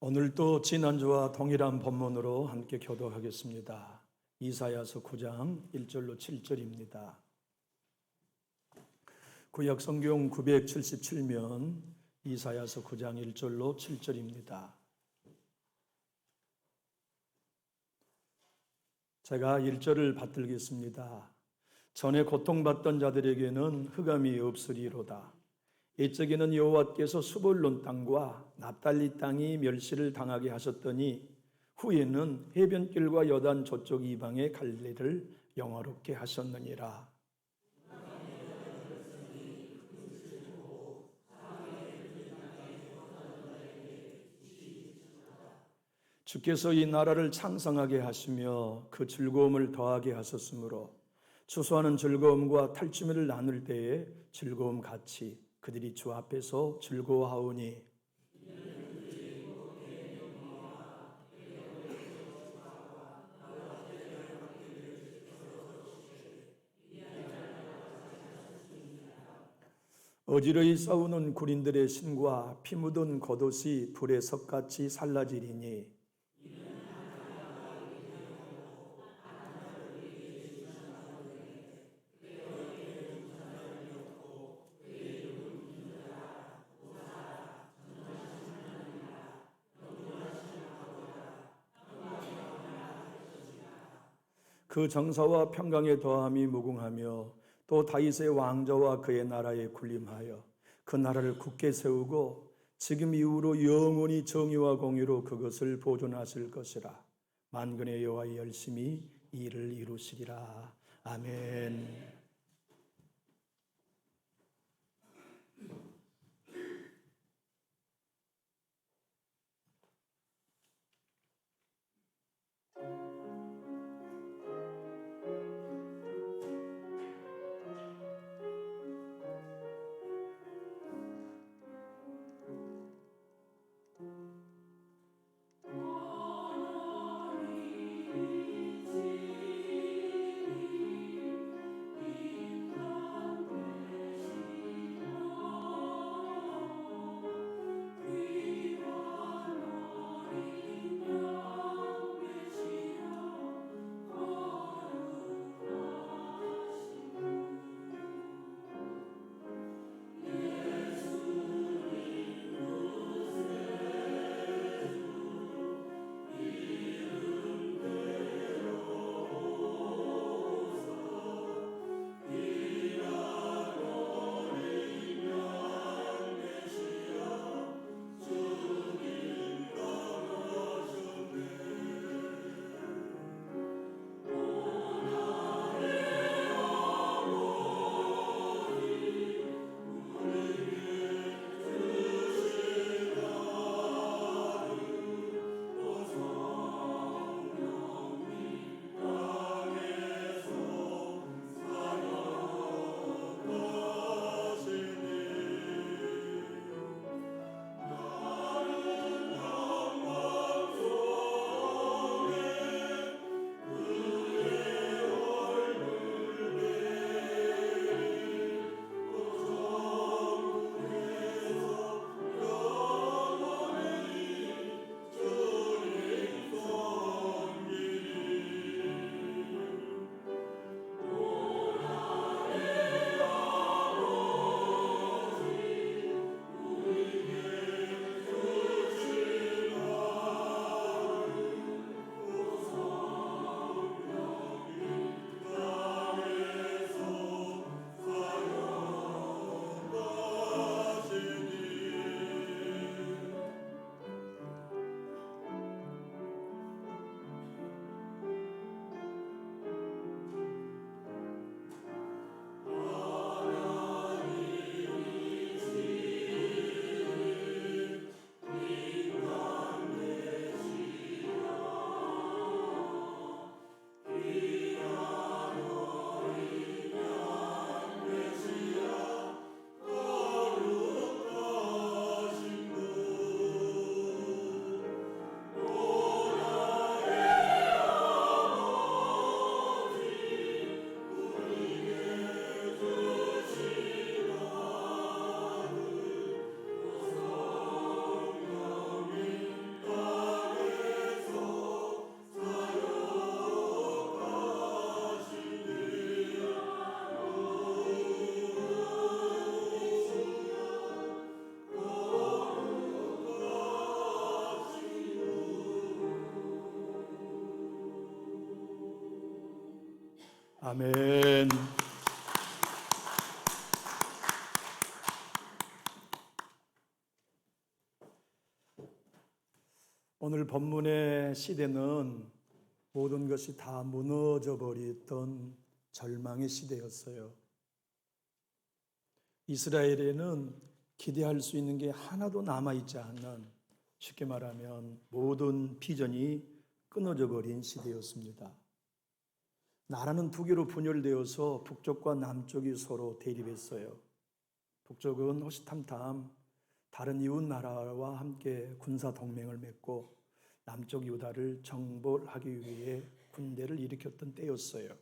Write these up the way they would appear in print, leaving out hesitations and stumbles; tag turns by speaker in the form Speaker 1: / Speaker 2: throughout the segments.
Speaker 1: 오늘도 지난주와 동일한 본문으로 함께 교독하겠습니다. 이사야서 9장 1절로 7절입니다. 구약 성경 977면 이사야서 9장 1절로 7절입니다. 제가 1절을 받들겠습니다. 전에 고통받던 자들에게는 흑암이 없으리로다. 옛적에는 여호와께서 수볼론 땅과 납달리 땅이 멸시를 당하게 하셨더니 후에는 해변길과 여단 저쪽 이방의 갈대를 영화롭게 하셨느니라. 주께서 이 나라를 창성하게 하시며 그 즐거움을 더하게 하셨으므로 추수하는 즐거움과 탈취물을 나눌 때에 즐거움 같이 그들이 주 앞에서 즐거워하오니 어지러이 싸우는 군인들의 신과 피 묻은 겉옷이 불의 석같이 살라지리니 그 정사와 평강의 더함이 무궁하며 또 다윗의 왕좌와 그의 나라에 군림하여 그 나라를 굳게 세우고 지금 이후로 영원히 정의와 공의로 그것을 보존하실 것이라. 만군의 여호와의 열심히 이를 이루시리라. 아멘. 아멘. 오늘 본문의 시대는 모든 것이 다 무너져 버렸던 절망의 시대였어요. 이스라엘에는 기대할 수 있는 게 하나도 남아있지 않는, 쉽게 말하면 모든 비전이 끊어져 버린 시대였습니다. 나라는 두 개로 분열되어서 북쪽과 남쪽이 서로 대립했어요. 북쪽은 호시탐탐 다른 이웃 나라와 함께 군사 동맹을 맺고 남쪽 유다를 정벌하기 위해 군대를 일으켰던 때였어요.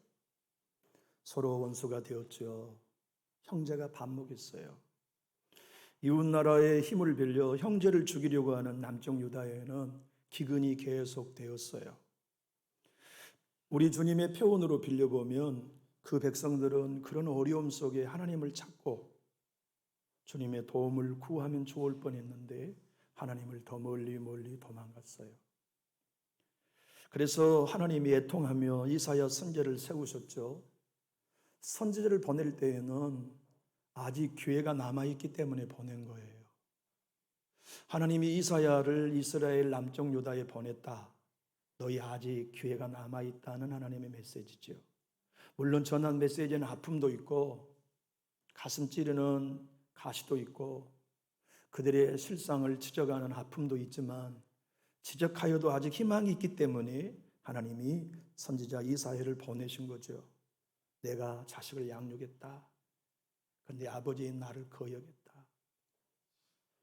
Speaker 1: 서로 원수가 되었죠. 형제가 반목했어요. 이웃 나라의 힘을 빌려 형제를 죽이려고 하는 남쪽 유다에는 기근이 계속되었어요. 우리 주님의 표현으로 빌려보면 그 백성들은 그런 어려움 속에 하나님을 찾고 주님의 도움을 구하면 좋을 뻔했는데 하나님을 더 멀리 도망갔어요. 그래서 하나님이 애통하며 이사야 선지자를 세우셨죠. 선지자를 보낼 때에는 아직 기회가 남아있기 때문에 보낸 거예요. 하나님이 이사야를 이스라엘 남쪽 유다에 보냈다. 너희 아직 기회가 남아있다는 하나님의 메시지죠. 물론 전한 메시지는 아픔도 있고 가슴 찌르는 가시도 있고 그들의 실상을 지적하는 아픔도 있지만 지적하여도 아직 희망이 있기 때문에 하나님이 선지자 이사야를 보내신 거죠. 내가 자식을 양육했다. 그런데 아버지인 나를 거역했다.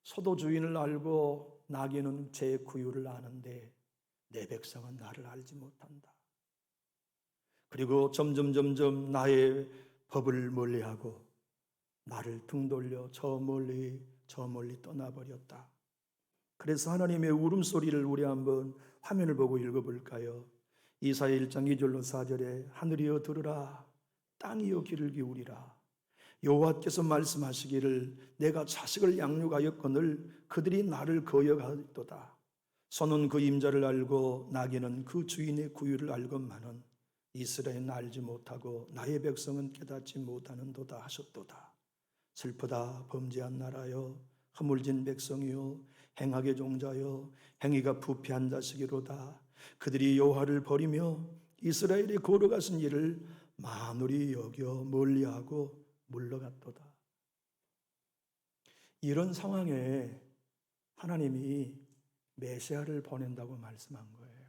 Speaker 1: 소도 주인을 알고 나귀는 제 구유를 아는데 내 백성은 나를 알지 못한다. 그리고 점점 나의 법을 멀리하고 나를 등 돌려 저 멀리 떠나버렸다. 그래서 하나님의 울음소리를 우리 한번 화면을 보고 읽어볼까요? 이사야 1장 2절로 4절에 하늘이여 들으라, 땅이여 귀를 기울이라. 여호와께서 말씀하시기를 내가 자식을 양육하였거늘 그들이 나를 거역하였도다. 소는 그 임자를 알고 나귀는 그 주인의 구유를 알건만은 이스라엘은 알지 못하고 나의 백성은 깨닫지 못하는도다 하셨도다. 슬프다 범죄한 나라여, 허물진 백성이요, 행악의 종자여, 행위가 부패한 자식이로다. 그들이 여호와를 버리며 이스라엘이 걸어가신 일을 만홀히 여겨 멀리하고 물러갔도다. 이런 상황에 하나님이 메시아를 보낸다고 말씀한 거예요.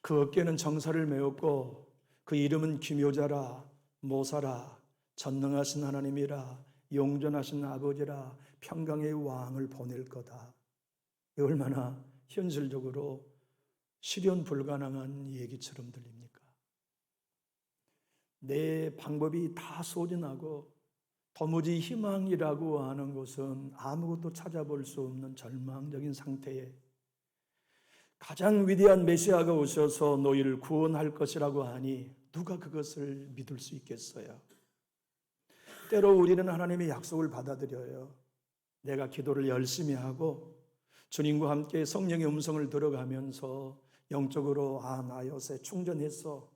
Speaker 1: 그 어깨는 정사를 메었고 그 이름은 기묘자라, 모사라, 전능하신 하나님이라, 용전하신 아버지라, 평강의 왕을 보낼 거다. 이 얼마나 현실적으로 실현 불가능한 얘기처럼 들립니까? 내 방법이 다 소진하고 도무지 희망이라고 하는 것은 아무것도 찾아볼 수 없는 절망적인 상태에 가장 위대한 메시아가 오셔서 너희를 구원할 것이라고 하니 누가 그것을 믿을 수 있겠어요? 때로 우리는 하나님의 약속을 받아들여요. 내가 기도를 열심히 하고 주님과 함께 성령의 음성을 들어가면서 영적으로 나 요새 충전했어,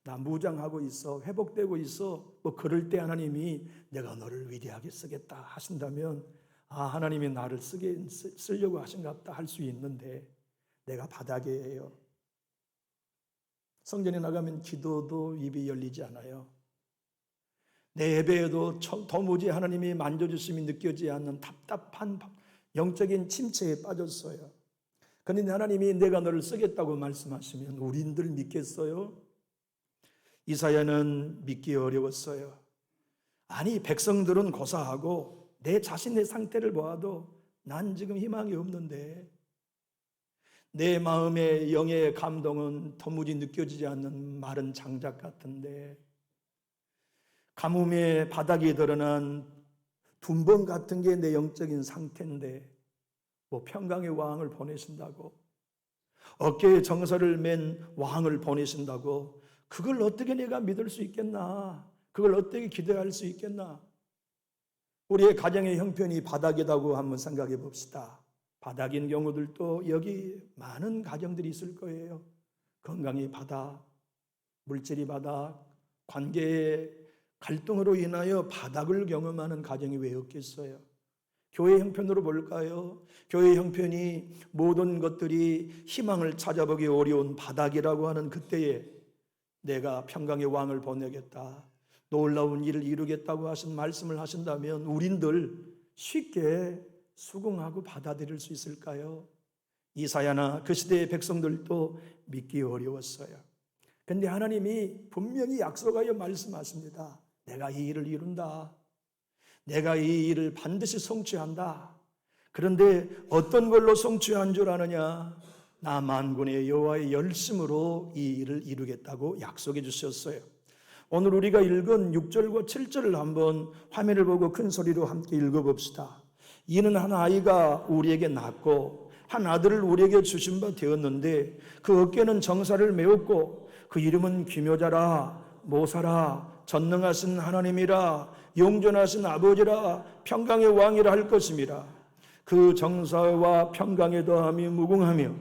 Speaker 1: 나 무장하고 있어, 회복되고 있어, 뭐 그럴 때 하나님이 내가 너를 위대하게 쓰겠다 하신다면 하나님이 나를 쓰려고 하신가 보다 할 수 있는데 내가 바닥이에요. 성전에 나가면 기도도 입이 열리지 않아요. 내 예배에도 도무지 하나님이 만져주심이 느껴지지 않는 답답한 영적인 침체에 빠졌어요. 그런데 하나님이 내가 너를 쓰겠다고 말씀하시면 우린들 믿겠어요? 이사야는 믿기 어려웠어요. 아니, 백성들은 고사하고 내 자신의 상태를 보아도 난 지금 희망이 없는데, 내 마음의 영의 감동은 도무지 느껴지지 않는 마른 장작 같은데, 가뭄의 바닥이 드러난 둔번 같은 게 내 영적인 상태인데 뭐 평강의 왕을 보내신다고, 어깨에 정사를 맨 왕을 보내신다고, 그걸 어떻게 내가 믿을 수 있겠나? 그걸 어떻게 기대할 수 있겠나? 우리의 가정의 형편이 바닥이라고 한번 생각해 봅시다. 바닥인 경우들도 여기 많은 가정들이 있을 거예요. 건강이 바닥, 물질이 바닥, 관계의 갈등으로 인하여 바닥을 경험하는 가정이 왜 없겠어요? 교회 형편으로 볼까요? 교회 형편이 모든 것들이 희망을 찾아보기 어려운 바닥이라고 하는 그때에 내가 평강의 왕을 보내겠다, 놀라운 일을 이루겠다고 하신 말씀을 하신다면 우린들 쉽게 수긍하고 받아들일 수 있을까요? 이사야나 그 시대의 백성들도 믿기 어려웠어요. 근데 하나님이 분명히 약속하여 말씀하십니다. 내가 이 일을 이룬다. 내가 이 일을 반드시 성취한다. 그런데 어떤 걸로 성취한 줄 아느냐? 나 만군의 여호와의 열심으로 이 일을 이루겠다고 약속해 주셨어요. 오늘 우리가 읽은 6절과 7절을 한번 화면을 보고 큰 소리로 함께 읽어봅시다. 이는 한 아이가 우리에게 낳고 한 아들을 우리에게 주신 바 되었는데 그 어깨는 정사를 메웠고 그 이름은 기묘자라 모사라 전능하신 하나님이라 영존하신 아버지라 평강의 왕이라 할 것임이라. 그 정사와 평강에 더함이 무궁하며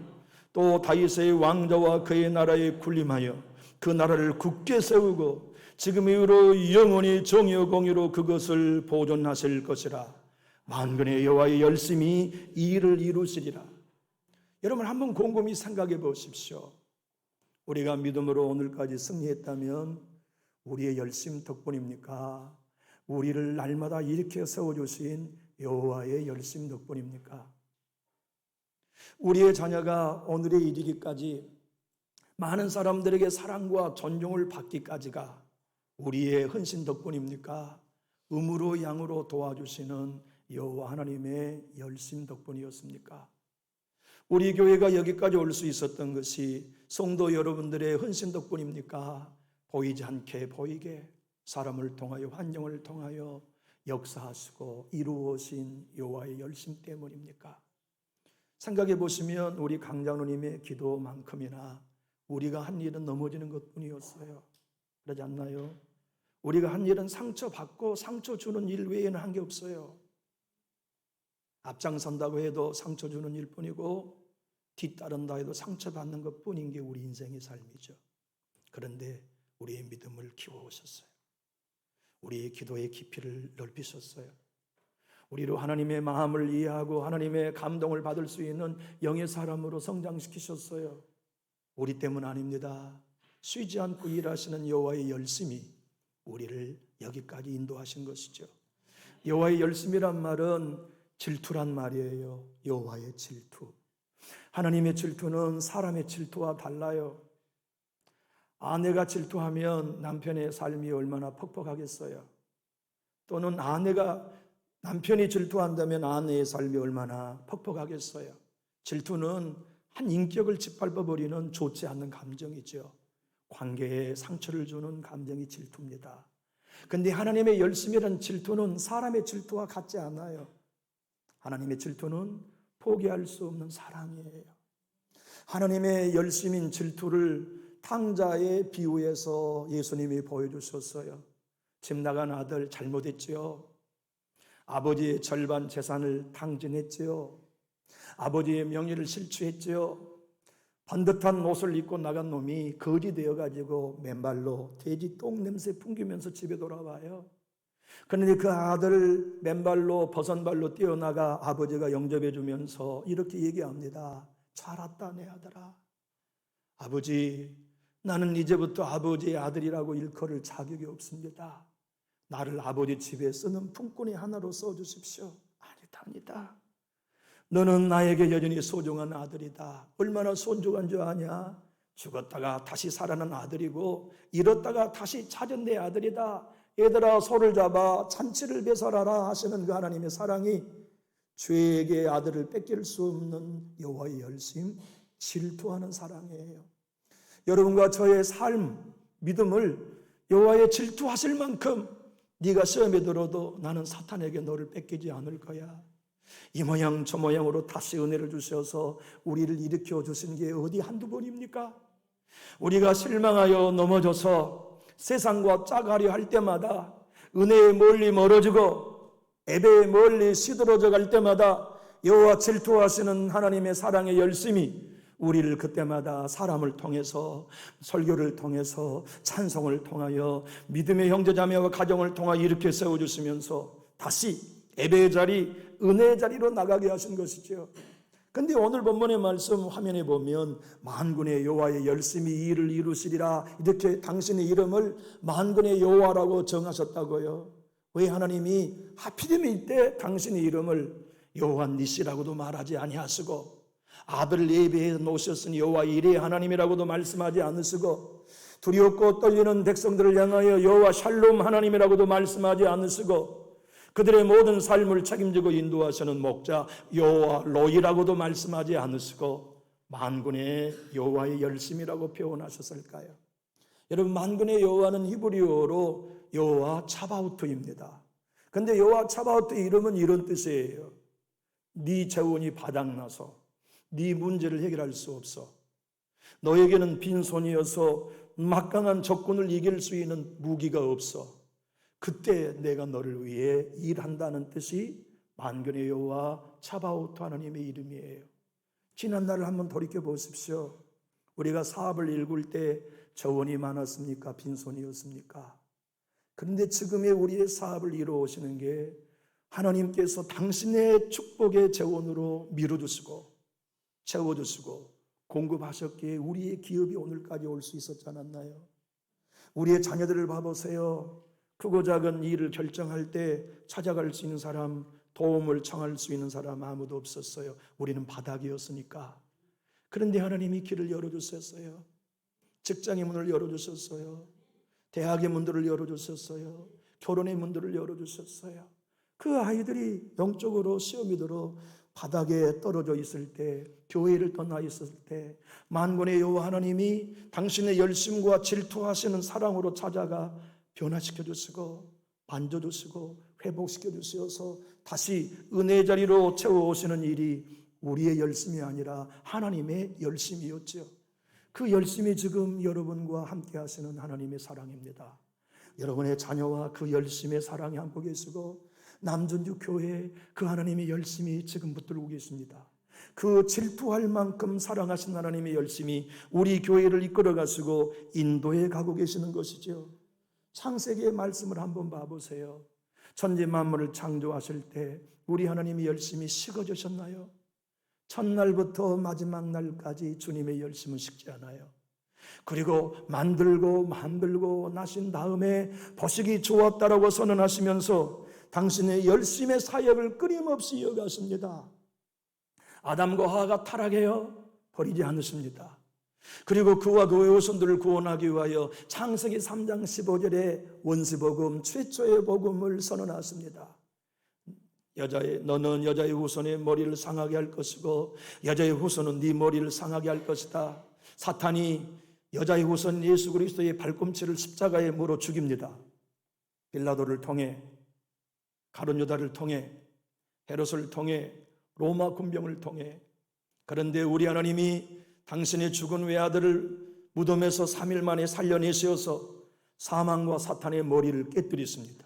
Speaker 1: 또 다윗의 왕자와 그의 나라에 군림하여 그 나라를 굳게 세우고 지금 이후로 영원히 정의와 공의로 그것을 보존하실 것이라. 만군의 여호와의 열심히 이 일을 이루시리라. 여러분 한번 곰곰이 생각해 보십시오. 우리가 믿음으로 오늘까지 승리했다면 우리의 열심 덕분입니까? 우리를 날마다 일으켜 세워주신 여호와의 열심 덕분입니까? 우리의 자녀가 오늘에 이르기까지 많은 사람들에게 사랑과 존중을 받기까지가 우리의 헌신 덕분입니까? 음으로 양으로 도와주시는 여호와 하나님의 열심 덕분이었습니까? 우리 교회가 여기까지 올 수 있었던 것이 성도 여러분들의 헌신 덕분입니까? 보이지 않게 보이게 사람을 통하여 환경을 통하여 역사하시고 이루어진 여호와의 열심 때문입니까? 생각해 보시면 우리 강장로님의 기도만큼이나 우리가 한 일은 넘어지는 것뿐이었어요. 그러지 않나요? 우리가 한 일은 상처받고 상처 주는 일 외에는 한 게 없어요. 앞장선다고 해도 상처 주는 일뿐이고 뒤따른다 해도 상처받는 것뿐인 게 우리 인생의 삶이죠. 그런데 우리의 믿음을 키워오셨어요. 우리의 기도의 깊이를 넓히셨어요. 우리로 하나님의 마음을 이해하고 하나님의 감동을 받을 수 있는 영의 사람으로 성장시키셨어요. 우리 때문 아닙니다. 쉬지 않고 일하시는 여호와의 열심이 우리를 여기까지 인도하신 것이죠. 여호와의 열심이란 말은 질투란 말이에요. 여호와의 질투. 하나님의 질투는 사람의 질투와 달라요. 아내가 질투하면 남편의 삶이 얼마나 퍽퍽하겠어요. 또는 남편이 질투한다면 아내의 삶이 얼마나 퍽퍽하겠어요. 질투는 한 인격을 짓밟아버리는 좋지 않는 감정이죠. 관계에 상처를 주는 감정이 질투입니다. 그런데 하나님의 열심이라는 질투는 사람의 질투와 같지 않아요. 하나님의 질투는 포기할 수 없는 사랑이에요. 하나님의 열심인 질투를 탕자의 비유에서 예수님이 보여주셨어요. 집 나간 아들 잘못했지요. 아버지의 절반 재산을 탕진했지요. 아버지의 명예를 실추했지요. 번듯한 옷을 입고 나간 놈이 거지 되어가지고 맨발로 돼지 똥 냄새 풍기면서 집에 돌아와요. 그런데 그 아들 맨발로 버선발로 뛰어나가 아버지가 영접해 주면서 이렇게 얘기합니다. 잘 왔다 내 아들아. 아버지, 나는 이제부터 아버지의 아들이라고 일컬을 자격이 없습니다. 나를 아버지 집에 쓰는 품꾼의 하나로 써주십시오. 아니다. 너는 나에게 여전히 소중한 아들이다. 얼마나 소중한 줄 아냐? 죽었다가 다시 살아난 아들이고 잃었다가 다시 찾은 내 아들이다. 얘들아 소를 잡아 잔치를 배설하라 하시는 그 하나님의 사랑이 죄에게 아들을 뺏길 수 없는 여호와의 열심, 질투하는 사랑이에요. 여러분과 저의 삶, 믿음을 여호와의 질투하실 만큼 네가 시험에 들어도 나는 사탄에게 너를 뺏기지 않을 거야. 이 모양 저 모양으로 다시 은혜를 주셔서 우리를 일으켜 주신 게 어디 한두 번입니까? 우리가 실망하여 넘어져서 세상과 짝하려 할 때마다 은혜에 멀리 멀어지고 애배에 멀리 시들어져 갈 때마다 여호와 질투하시는 하나님의 사랑의 열심이 우리를 그때마다 사람을 통해서, 설교를 통해서, 찬송을 통하여, 믿음의 형제자매와 가정을 통하여 이렇게 세워주시면서 다시 예배의 자리, 은혜의 자리로 나가게 하신 것이죠. 근데 오늘 본문의 말씀 화면에 보면 만군의 여호와의 열심히 이 일을 이루시리라, 이렇게 당신의 이름을 만군의 여호와라고 정하셨다고요. 왜 하나님이 하필이면 이때 당신의 이름을 여호와 니시라고도 말하지 아니하시고, 아들을 예비해 놓으셨으니 여호와 이레 하나님이라고도 말씀하지 않으시고, 두렵고 떨리는 백성들을 향하여 여호와 샬롬 하나님이라고도 말씀하지 않으시고, 그들의 모든 삶을 책임지고 인도하시는 목자 여호와 로이라고도 말씀하지 않으시고 만군의 여호와의 열심이라고 표현하셨을까요? 여러분, 만군의 여호와는 히브리어로 여호와 차바오트입니다. 근데 여호와 차바오트의 이름은 이런 뜻이에요. 네 재원이 바닥나서 네 문제를 해결할 수 없어, 너에게는 빈손이어서 막강한 적군을 이길 수 있는 무기가 없어, 그때 내가 너를 위해 일한다는 뜻이 만군의 여호와 차바오트 하나님의 이름이에요. 지난날을 한번 돌이켜 보십시오. 우리가 사업을 일굴 때 재원이 많았습니까? 빈손이었습니까? 그런데 지금의 우리의 사업을 이루어오시는 게 하나님께서 당신의 축복의 재원으로 밀어주시고 채워주시고 공급하셨기에 우리의 기업이 오늘까지 올 수 있었지 않았나요? 우리의 자녀들을 봐보세요. 크고 작은 일을 결정할 때 찾아갈 수 있는 사람, 도움을 청할 수 있는 사람 아무도 없었어요. 우리는 바닥이었으니까. 그런데 하나님이 길을 열어주셨어요. 직장의 문을 열어주셨어요. 대학의 문들을 열어주셨어요. 결혼의 문들을 열어주셨어요. 그 아이들이 영적으로 시험이 들어 바닥에 떨어져 있을 때, 교회를 떠나 있을 때 만군의 여호와 하나님이 당신의 열심과 질투하시는 사랑으로 찾아가 변화시켜 주시고 만져주시고 회복시켜 주셔서 다시 은혜의 자리로 채워오시는 일이 우리의 열심이 아니라 하나님의 열심이었죠. 그 열심이 지금 여러분과 함께 하시는 하나님의 사랑입니다. 여러분의 자녀와 그 열심의 사랑이 함께 계시고 남전주 교회에 그 하나님의 열심이 지금 붙들고 계십니다. 그 질투할 만큼 사랑하신 하나님의 열심이 우리 교회를 이끌어 가시고 인도해 가고 계시는 것이죠. 창세기의 말씀을 한번 봐보세요. 천지 만물을 창조하실 때 우리 하나님이 열심히 식어주셨나요? 첫날부터 마지막 날까지 주님의 열심은 식지 않아요. 그리고 만들고 나신 다음에 보시기 좋았다라고 선언하시면서 당신의 열심의 사역을 끊임없이 이어가십니다. 아담과 하와가 타락해요? 버리지 않으십니다. 그리고 그와 그의 후손들을 구원하기 위하여 창세기 3장 15절에 원시복음, 최초의 복음을 선언하십니다. 너는 여자의 후손의 머리를 상하게 할 것이고 여자의 후손은 네 머리를 상하게 할 것이다. 사탄이 여자의 후손 예수 그리스도의 발꿈치를 십자가에 물어 죽입니다. 빌라도를 통해, 가룟 유다를 통해, 헤롯을 통해, 로마 군병을 통해. 그런데 우리 하나님이 당신의 죽은 외아들을 무덤에서 3일 만에 살려내셔서 사망과 사탄의 머리를 깨뜨렸습니다.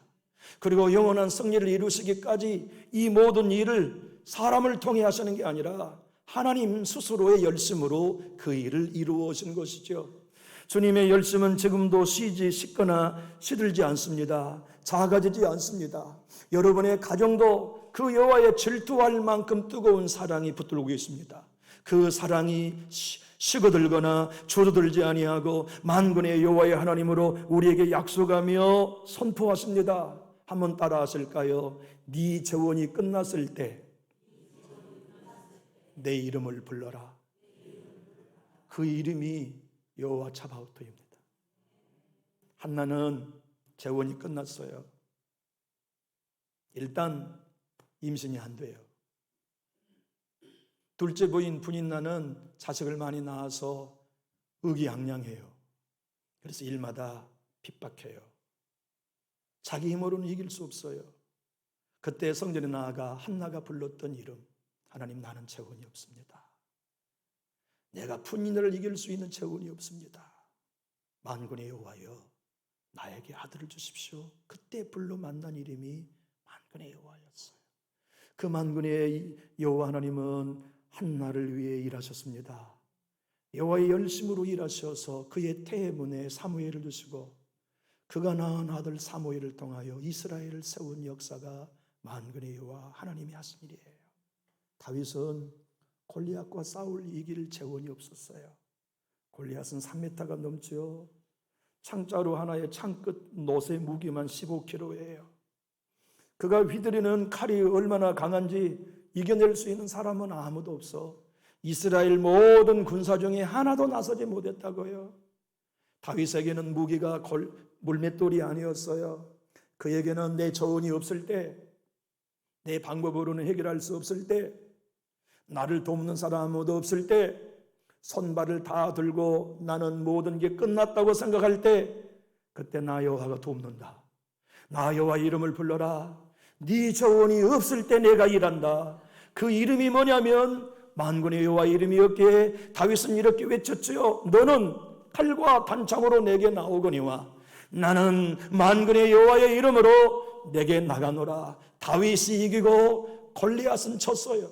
Speaker 1: 그리고 영원한 승리를 이루시기까지 이 모든 일을 사람을 통해 하시는 게 아니라 하나님 스스로의 열심으로 그 일을 이루어 오신 것이죠. 주님의 열심은 지금도 식거나 시들지 않습니다. 작아지지 않습니다. 여러분의 가정도 그 여호와의 질투할 만큼 뜨거운 사랑이 붙들고 있습니다. 그 사랑이 식어들거나 줄어들지 아니하고 만군의 여호와의 하나님으로 우리에게 약속하며 선포하십니다. 한번 따라 하실까요? 네 재원이 끝났을 때 내 이름을 불러라. 그 이름이 여호와 차바오트입니다. 한나는 재원이 끝났어요. 일단 임신이 안 돼요. 둘째 부인 분인나는 자식을 많이 낳아서 의기양양해요. 그래서 일마다 핍박해요. 자기 힘으로는 이길 수 없어요. 그때 성전에 나아가 한나가 불렀던 이름, 하나님, 나는 재원이 없습니다. 내가 분인을 이길 수 있는 재원이 없습니다. 만군의 여호와여, 나에게 아들을 주십시오. 그때 불러 만난 이름이 만군의 여호와였어요. 그 만군의 여호와 하나님은 한나를 위해 일하셨습니다. 여호와의 열심으로 일하셔서 그의 태문에 사무엘을 두시고 그가 낳은 아들 사무엘을 통하여 이스라엘을 세운 역사가 만군의 여호와 하나님이 하신 일이에요. 다윗은 골리앗과 싸울 이길 재원이 없었어요. 골리앗은 3m가 넘죠. 창자루 하나에 창끝 노새 무게만 15kg예요. 그가 휘두르는 칼이 얼마나 강한지 이겨낼 수 있는 사람은 아무도 없어. 이스라엘 모든 군사 중에 하나도 나서지 못했다고요. 다윗에게는 무기가 물맷돌이 아니었어요. 그에게는 내 저언이 없을 때, 내 방법으로는 해결할 수 없을 때, 나를 돕는 사람 아무도 없을 때, 손발을 다 들고 나는 모든 게 끝났다고 생각할 때, 그때 나 여호와가 돕는다. 나 여호와 이름을 불러라. 네 저언이 없을 때 내가 일한다. 그 이름이 뭐냐면 만군의 여호와 이름이었기에 다윗은 이렇게 외쳤지요. 너는 칼과 단창으로 내게 나오거니와 나는 만군의 여호와의 이름으로 내게 나가노라. 다윗이 이기고 골리앗은 졌어요.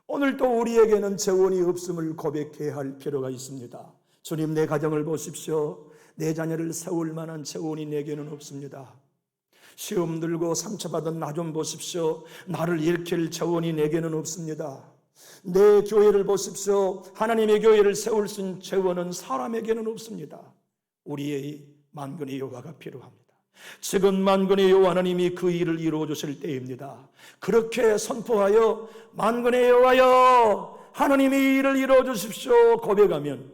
Speaker 1: 오늘도 우리에게는 재원이 없음을 고백해야 할 필요가 있습니다. 주님, 내 가정을 보십시오. 내 자녀를 세울 만한 재원이 내게는 없습니다. 시험 들고 상처받은 나 좀 보십시오. 나를 일으킬 재원이 내게는 없습니다. 내 교회를 보십시오. 하나님의 교회를 세울 수 있는 재원은 사람에게는 없습니다. 우리의 만군의 여호와가 필요합니다. 지금 만군의 여호와 하나님이 그 일을 이루어 주실 때입니다. 그렇게 선포하여 만군의 여호와여 하나님이 이 일을 이루어 주십시오 고백하면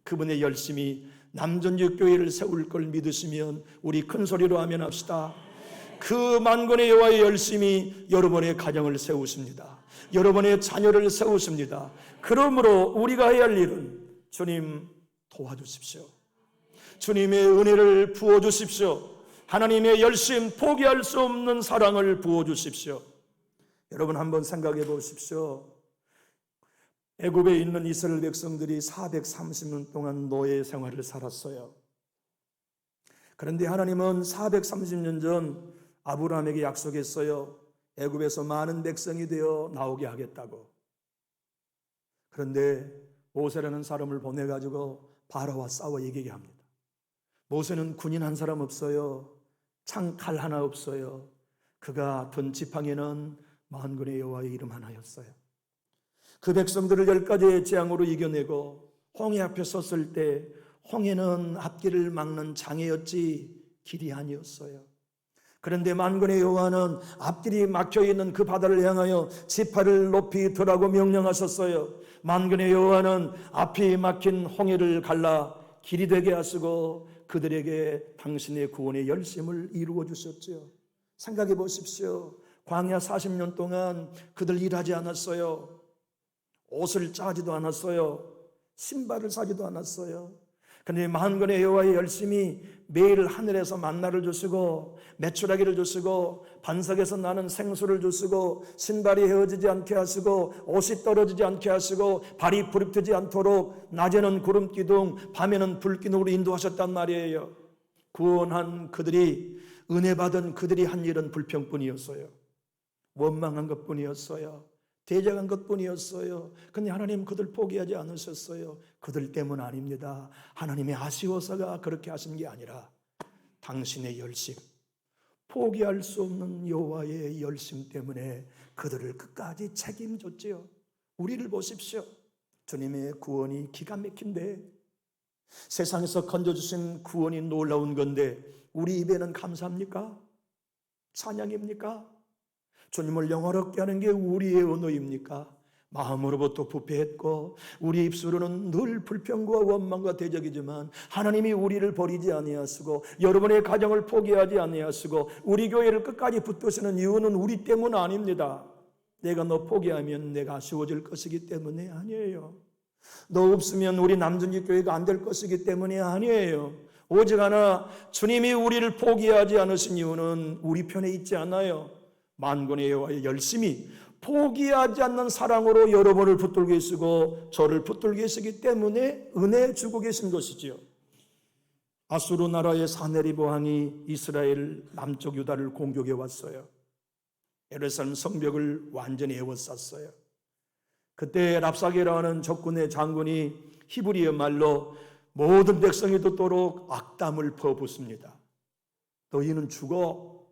Speaker 1: 그분의 열심히 남전주 교회를 세울 걸 믿으시면 우리 큰 소리로 아멘합시다. 그 만군의 여호와의 열심히 여러분의 가정을 세우십니다. 여러분의 자녀를 세우십니다. 그러므로 우리가 해야 할 일은 주님 도와주십시오. 주님의 은혜를 부어주십시오. 하나님의 열심, 포기할 수 없는 사랑을 부어주십시오. 여러분 한번 생각해 보십시오. 애굽에 있는 이스라엘 백성들이 430년 동안 노예 생활을 살았어요. 그런데 하나님은 430년 전 아브라함에게 약속했어요. 애굽에서 많은 백성이 되어 나오게 하겠다고. 그런데 모세라는 사람을 보내가지고 바로와 싸워 이기게 합니다. 모세는 군인 한 사람 없어요. 창칼 하나 없어요. 그가 든 지팡이는 만군의 여호와의 이름 하나였어요. 그 백성들을 10가지의 재앙으로 이겨내고 홍해 앞에 섰을 때 홍해는 앞길을 막는 장애였지 길이 아니었어요. 그런데 만군의 여호와는 앞길이 막혀있는 그 바다를 향하여 지파를 높이 들라고 명령하셨어요. 만군의 여호와는 앞이 막힌 홍해를 갈라 길이 되게 하시고 그들에게 당신의 구원의 열심을 이루어 주셨죠. 생각해 보십시오. 광야 40년 동안 그들 일하지 않았어요. 옷을 짜지도 않았어요. 신발을 사지도 않았어요. 그런데 만군의 여호와의 열심히 매일 하늘에서 만나를 주시고 메추라기를 주시고 반석에서 나는 생수를 주시고 신발이 헤어지지 않게 하시고 옷이 떨어지지 않게 하시고 발이 부릅뜨지 않도록 낮에는 구름 기둥 밤에는 불 기둥으로 인도하셨단 말이에요. 구원한 그들이 은혜 받은 그들이 한 일은 불평뿐이었어요. 원망한 것뿐이었어요. 대적한 것뿐이었어요. 근데 하나님 그들 포기하지 않으셨어요. 그들 때문 아닙니다. 하나님의 아쉬워서가 그렇게 하신 게 아니라 당신의 열심, 포기할 수 없는 여호와의 열심 때문에 그들을 끝까지 책임졌지요. 우리를 보십시오. 주님의 구원이 기가 막힌데 세상에서 건져주신 구원이 놀라운 건데 우리 입에는 감사합니까? 찬양입니까? 주님을 영화롭게 하는 게 우리의 언어입니까? 마음으로부터 부패했고 우리 입술로는 늘 불평과 원망과 대적이지만 하나님이 우리를 버리지 아니하시고 여러분의 가정을 포기하지 아니하시고 우리 교회를 끝까지 붙드시는 이유는 우리 때문 아닙니다. 내가 너 포기하면 내가 아쉬워질 것이기 때문에 아니에요. 너 없으면 우리 남전지 교회가 안 될 것이기 때문에 아니에요. 오직 하나 주님이 우리를 포기하지 않으신 이유는 우리 편에 있지 않아요. 만군의 여호와의 열심히 포기하지 않는 사랑으로 여러분을 붙들고 계시고 저를 붙들고 계시기 때문에 은혜 주고 계신 것이지요. 아수르 나라의 사네리브 왕이 이스라엘 남쪽 유다를 공격해 왔어요. 예루살렘 성벽을 완전히 에워쌌어요. 그때 랍사게라는 적군의 장군이 히브리어 말로 모든 백성이 듣도록 악담을 퍼붓습니다. 너희는 죽어.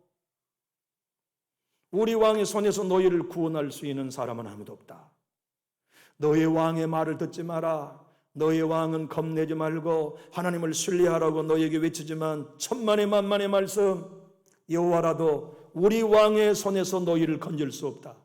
Speaker 1: 우리 왕의 손에서 너희를 구원할 수 있는 사람은 아무도 없다. 너희 왕의 말을 듣지 마라. 너희 왕은 겁내지 말고 하나님을 신뢰하라고 너희에게 외치지만 천만의 만만의 말씀, 여호와라도 우리 왕의 손에서 너희를 건질 수 없다.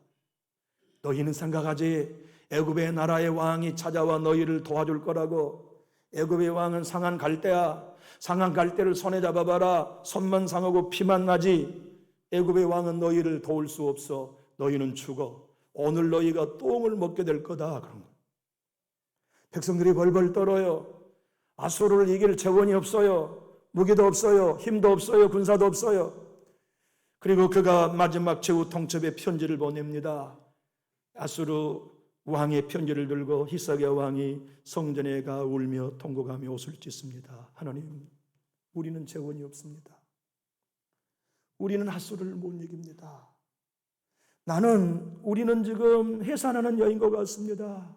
Speaker 1: 너희는 생각하지 애굽의 나라의 왕이 찾아와 너희를 도와줄 거라고. 애굽의 왕은 상한 갈대야. 상한 갈대를 손에 잡아봐라. 손만 상하고 피만 나지. 애굽의 왕은 너희를 도울 수 없어. 너희는 죽어. 오늘 너희가 똥을 먹게 될 거다. 그런 거. 백성들이 벌벌 떨어요. 아수르를 이길 재원이 없어요. 무기도 없어요. 힘도 없어요. 군사도 없어요. 그리고 그가 마지막 제후 통첩에 편지를 보냅니다. 아수르 왕의 편지를 들고 히스기야 왕이 성전에 가 울며 통곡하며 옷을 찢습니다. 하나님, 우리는 재원이 없습니다. 우리는 아수르를 못 이깁니다. 우리는 지금 해산하는 여인과 같습니다.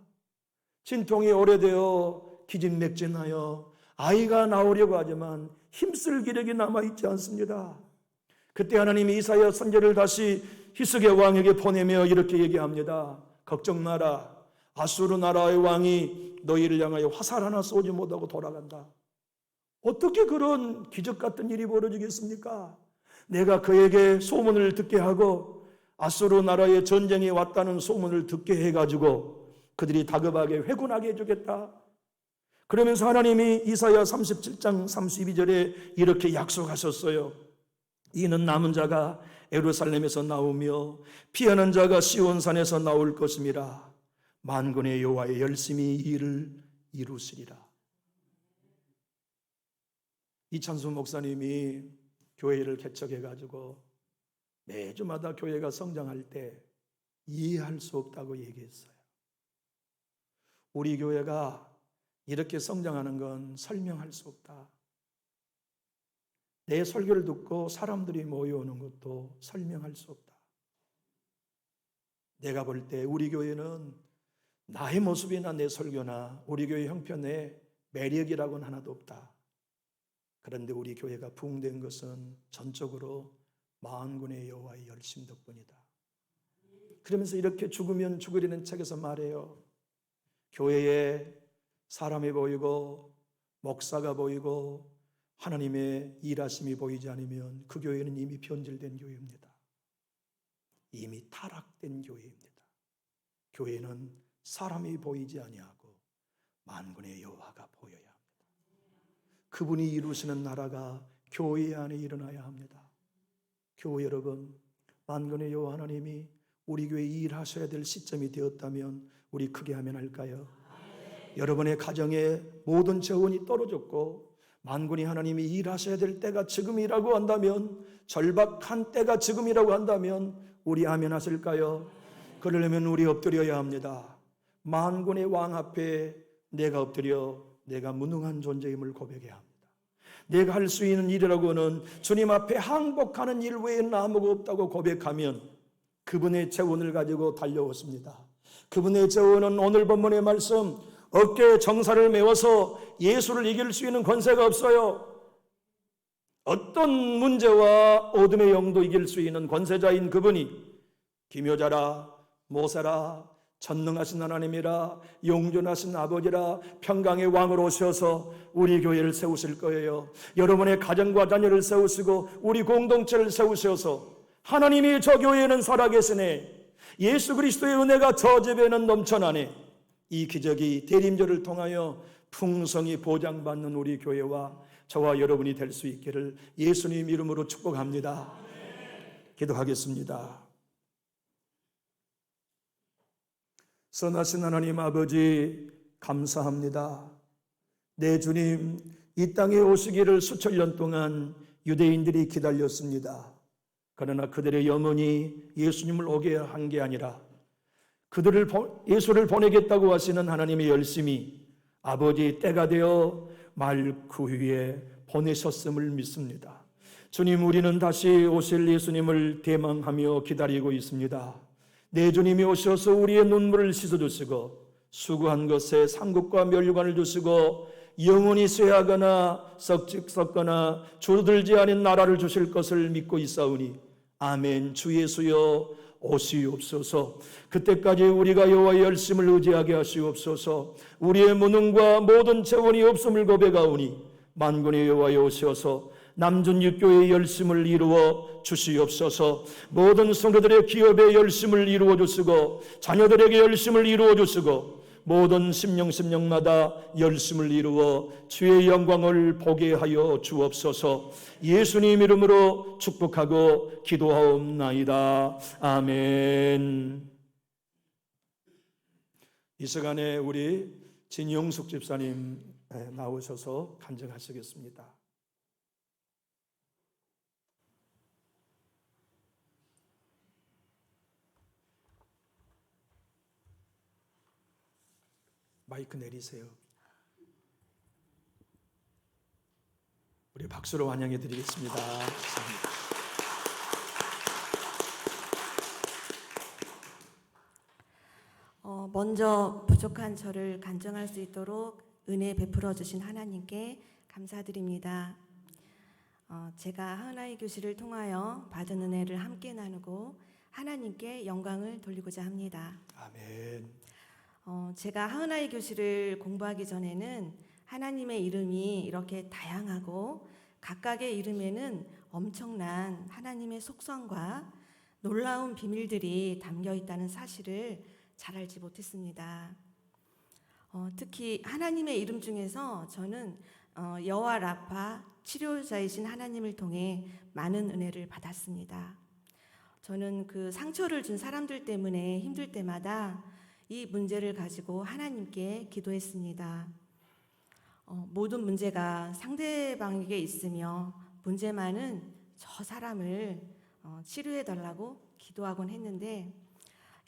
Speaker 1: 진통이 오래되어 기진맥진하여 아이가 나오려고 하지만 힘쓸 기력이 남아있지 않습니다. 그때 하나님이 이사야 선지자를 다시 히스기야 왕에게 보내며 이렇게 얘기합니다. 걱정 마라. 아수르 나라의 왕이 너희를 향하여 화살 하나 쏘지 못하고 돌아간다. 어떻게 그런 기적 같은 일이 벌어지겠습니까? 내가 그에게 소문을 듣게 하고 아수르 나라의 전쟁이 왔다는 소문을 듣게 해가지고 그들이 다급하게 회군하게 해주겠다. 그러면서 하나님이 이사야 37장 32절에 이렇게 약속하셨어요. 이는 남은 자가 예루살렘에서 나오며 피하는 자가 시온산에서 나올 것임이라. 만군의 여호와의 열심히 일을 이루시리라. 이찬수 목사님이 교회를 개척해가지고 매주마다 교회가 성장할 때 이해할 수 없다고 얘기했어요. 우리 교회가 이렇게 성장하는 건 설명할 수 없다. 내 설교를 듣고 사람들이 모여오는 것도 설명할 수 없다. 내가 볼 때 우리 교회는 나의 모습이나 내 설교나 우리 교회 형편에 매력이라고는 하나도 없다. 그런데 우리 교회가 부흥된 것은 전적으로 만군의 여호와의 열심 덕분이다. 그러면서 이렇게 죽으면 죽으리는 책에서 말해요. 교회에 사람이 보이고 목사가 보이고 하나님의 일하심이 보이지 않으면 그 교회는 이미 변질된 교회입니다. 이미 타락된 교회입니다. 교회는 사람이 보이지 아니하고 만군의 여호와가 보여야 합니다. 그분이 이루시는 나라가 교회 안에 일어나야 합니다. 교회 여러분, 만군의 여호와 하나님이 우리 교회에 일하셔야 될 시점이 되었다면 우리 크게 하면 할까요? 여러분의 가정에 모든 재원이 떨어졌고 만군의 하나님이 일하셔야 될 때가 지금이라고 한다면, 절박한 때가 지금이라고 한다면 우리 아멘 하실까요? 그러려면 우리 엎드려야 합니다. 만군의 왕 앞에 내가 엎드려 내가 무능한 존재임을 고백해야 합니다. 내가 할 수 있는 일이라고는 주님 앞에 항복하는 일 외에는 아무것도 없다고 고백하면 그분의 재원을 가지고 달려왔습니다. 그분의 재원은 오늘 본문의 말씀, 어깨에 정사를 메워서 예수를 이길 수 있는 권세가 없어요. 어떤 문제와 어둠의 영도 이길 수 있는 권세자인 그분이 기묘자라, 모세라, 전능하신 하나님이라, 용존하신 아버지라, 평강의 왕으로 오셔서 우리 교회를 세우실 거예요. 여러분의 가정과 자녀를 세우시고 우리 공동체를 세우셔서 하나님이 저 교회에는 살아계시네, 예수 그리스도의 은혜가 저 집에는 넘쳐나네, 이 기적이 대림절을 통하여 풍성히 보장받는 우리 교회와 저와 여러분이 될 수 있기를 예수님 이름으로 축복합니다. 기도하겠습니다. 선하신 하나님 아버지, 감사합니다. 내 주님, 이 땅에 오시기를 수천 년 동안 유대인들이 기다렸습니다. 그러나 그들의 염원이 예수님을 오게 한 게 아니라 예수를 보내겠다고 하시는 하나님의 열심이 아버지 때가 되어 말 그 위에 보내셨음을 믿습니다. 주님, 우리는 다시 오실 예수님을 대망하며 기다리고 있습니다. 내 주님이 오셔서 우리의 눈물을 씻어주시고 수고한 것에 상급과 면류관을 주시고 영원히 쇠하거나 썩거나 줄어들지 않은 나라를 주실 것을 믿고 있사오니 아멘. 주 예수여 오시옵소서. 그때까지 우리가 여호와의 열심을 의지하게 하시옵소서. 우리의 무능과 모든 재원이 없음을 고백하오니 만군의 여호와여 오셔서 남준육교의 열심을 이루어 주시옵소서. 모든 성도들의 기업의 열심을 이루어 주시고 자녀들에게 열심을 이루어 주시고 모든 심령마다 열심을 이루어 주의 영광을 보게 하여 주옵소서. 예수님 이름으로 축복하고 기도하옵나이다. 아멘. 이 시간에 우리 진영숙 집사님 나오셔서 간증하시겠습니다. 마이크 내리세요. 우리 박수로 환영해 드리겠습니다.
Speaker 2: 먼저 부족한 저를 간증할 수 있도록 은혜 베풀어 주신 하나님께 감사드립니다. 제가 하은아이 교실을 통하여 받은 은혜를 함께 나누고 하나님께 영광을 돌리고자 합니다.
Speaker 1: 아멘.
Speaker 2: 제가 하은아이 교실을 공부하기 전에는 하나님의 이름이 이렇게 다양하고 각각의 이름에는 엄청난 하나님의 속성과 놀라운 비밀들이 담겨 있다는 사실을 잘 알지 못했습니다. 특히 하나님의 이름 중에서 저는 여호와 라파 치료자이신 하나님을 통해 많은 은혜를 받았습니다. 저는 그 상처를 준 사람들 때문에 힘들 때마다 이 문제를 가지고 하나님께 기도했습니다. 모든 문제가 상대방에게 있으며 문제만은 저 사람을 치료해달라고 기도하곤 했는데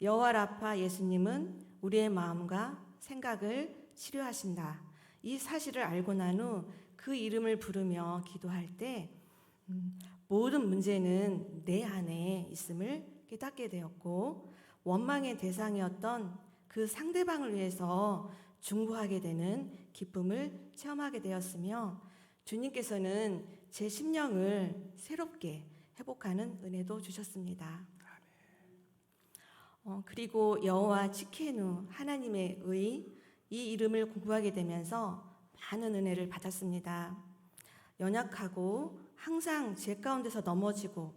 Speaker 2: 여호와 라파 예수님은 우리의 마음과 생각을 치료하신다. 이 사실을 알고 난 후 그 이름을 부르며 기도할 때 모든 문제는 내 안에 있음을 깨닫게 되었고 원망의 대상이었던 그 상대방을 위해서 중보하게 되는 기쁨을 체험하게 되었으며 주님께서는 제 심령을 새롭게 회복하는 은혜도 주셨습니다. 그리고 여호와 치케누 하나님의 의 이 이름을 공부하게 되면서 많은 은혜를 받았습니다. 연약하고 항상 죄 가운데서 넘어지고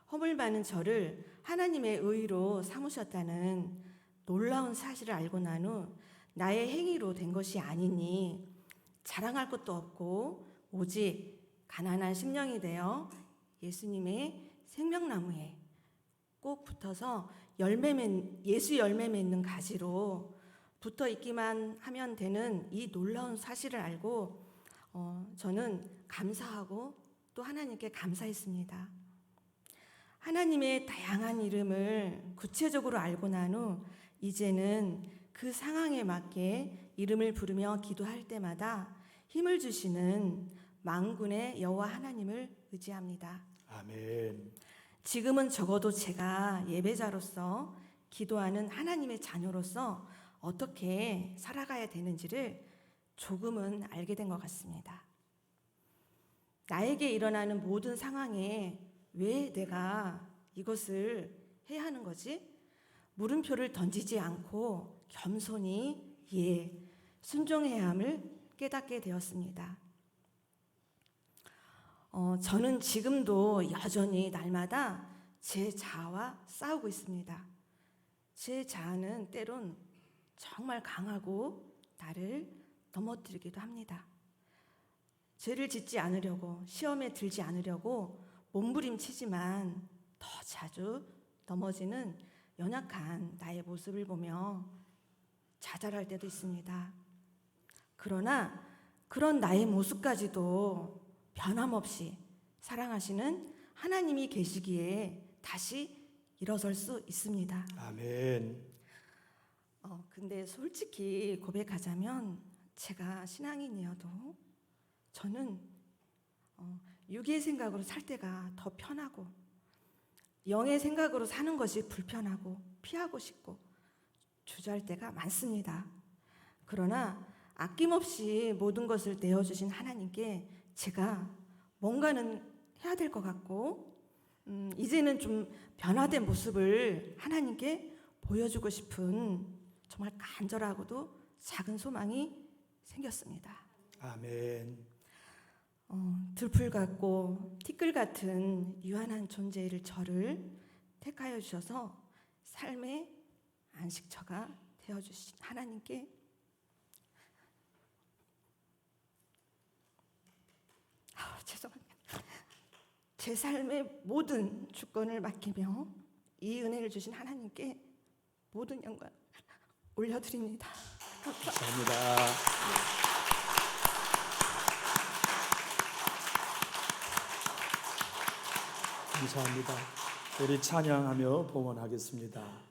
Speaker 2: 허물 많은 저를 하나님의 의로 삼으셨다는 놀라운 사실을 알고 난 후 나의 행위로 된 것이 아니니 자랑할 것도 없고 오직 가난한 심령이 되어 예수님의 생명나무에 꼭 붙어서 예수 열매 맺는 가지로 붙어 있기만 하면 되는 이 놀라운 사실을 알고 저는 감사하고 또 하나님께 감사했습니다. 하나님의 다양한 이름을 구체적으로 알고 난 후 이제는 그 상황에 맞게 이름을 부르며 기도할 때마다 힘을 주시는 만군의 여호와 하나님을 의지합니다.
Speaker 1: 아멘.
Speaker 2: 지금은 적어도 제가 예배자로서 기도하는 하나님의 자녀로서 어떻게 살아가야 되는지를 조금은 알게 된 것 같습니다. 나에게 일어나는 모든 상황에 왜 내가 이것을 해야 하는 거지? 물음표를 던지지 않고 겸손히 순종해야 함을 깨닫게 되었습니다. 저는 지금도 여전히 날마다 제 자아와 싸우고 있습니다. 제 자아는 때론 정말 강하고 나를 넘어뜨리기도 합니다. 죄를 짓지 않으려고, 시험에 들지 않으려고 몸부림치지만 더 자주 넘어지는 연약한 나의 모습을 보며 좌절할 때도 있습니다. 그러나 그런 나의 모습까지도 변함없이 사랑하시는 하나님이 계시기에 다시 일어설 수 있습니다.
Speaker 1: 아멘.
Speaker 2: 근데 솔직히 고백하자면 제가 신앙인이어도 저는 육의 생각으로 살 때가 더 편하고 영의 생각으로 사는 것이 불편하고 피하고 싶고 주저할 때가 많습니다. 그러나 아낌없이 모든 것을 내어주신 하나님께 제가 뭔가는 해야 될 것 같고 이제는 좀 변화된 모습을 하나님께 보여주고 싶은 정말 간절하고도 작은 소망이 생겼습니다.
Speaker 1: 아멘.
Speaker 2: 들풀 같고 티끌 같은 유한한 존재일 저를 택하여 주셔서 삶의 안식처가 되어주신 하나님께 죄송합니다. 제 삶의 모든 주권을 맡기며 이 은혜를 주신 하나님께 모든 영광 올려드립니다.
Speaker 1: 감사합니다. 감사합니다. 우리 찬양하며 봉헌하겠습니다.